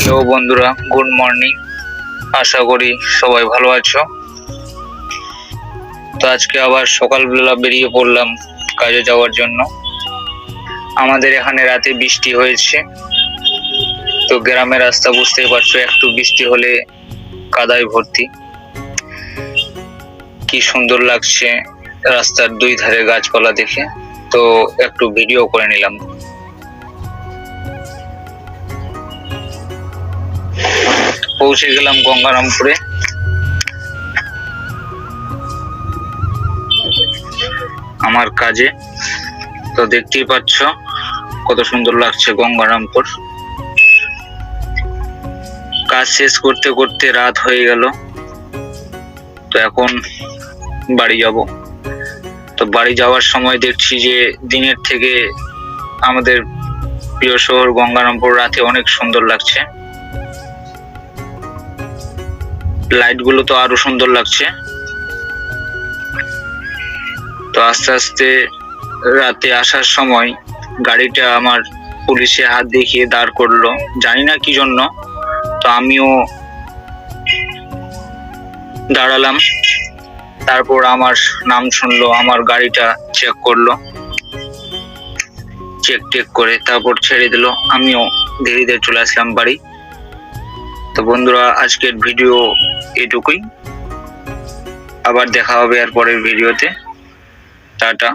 Hello বন্ধুরা, good morning. আশা করি সবাই ভালো আছো। তো আজকে আবার সকালবেলা বেরিয়ে পড়লাম কাজে যাওয়ার জন্য। আমাদের এখানে রাতে বৃষ্টি হয়েছে, তো গ্রামের রাস্তা বুঝতেই পারছো, একটু বৃষ্টি হলে কাদায় ভর্তি। কি সুন্দর লাগছে রাস্তার দুই ধারে গাছপালা দেখে, তো একটু ভিডিও করে নিলাম। পৌঁছে গেলাম গঙ্গারামপুরে। আমার কাজে তো দেখতেই পাচ্ছ কত সুন্দর লাগছে গঙ্গারামপুর। কাজ শেষ করতে করতে রাত হয়ে গেল, তো এখন বাড়ি যাব। তো বাড়ি যাওয়ার সময় দেখছি যে দিনের থেকে আমাদের প্রিয় শহর গঙ্গারামপুর রাতে অনেক সুন্দর লাগছে। লাইট গুলো তো আরো সুন্দর লাগছে। তো আস্তে আস্তে রাতে আসার সময় গাড়িটা আমার পুলিশে হাত দেখিয়ে দাঁড় করলো, জানি না কি জন্য। তো আমিও দাঁড়ালাম, তারপর আমার নাম শুনলো, আমার গাড়িটা চেক করলো, চেক করে তারপর ছেড়ে দিল। আমিও ধীরে ধীরে চলে আসলাম বাড়ি। তো বন্ধুরা, আজকের ভিডিও এটুকুই। আবার দেখা হবে এর পরের ভিডিওতে। টাটা।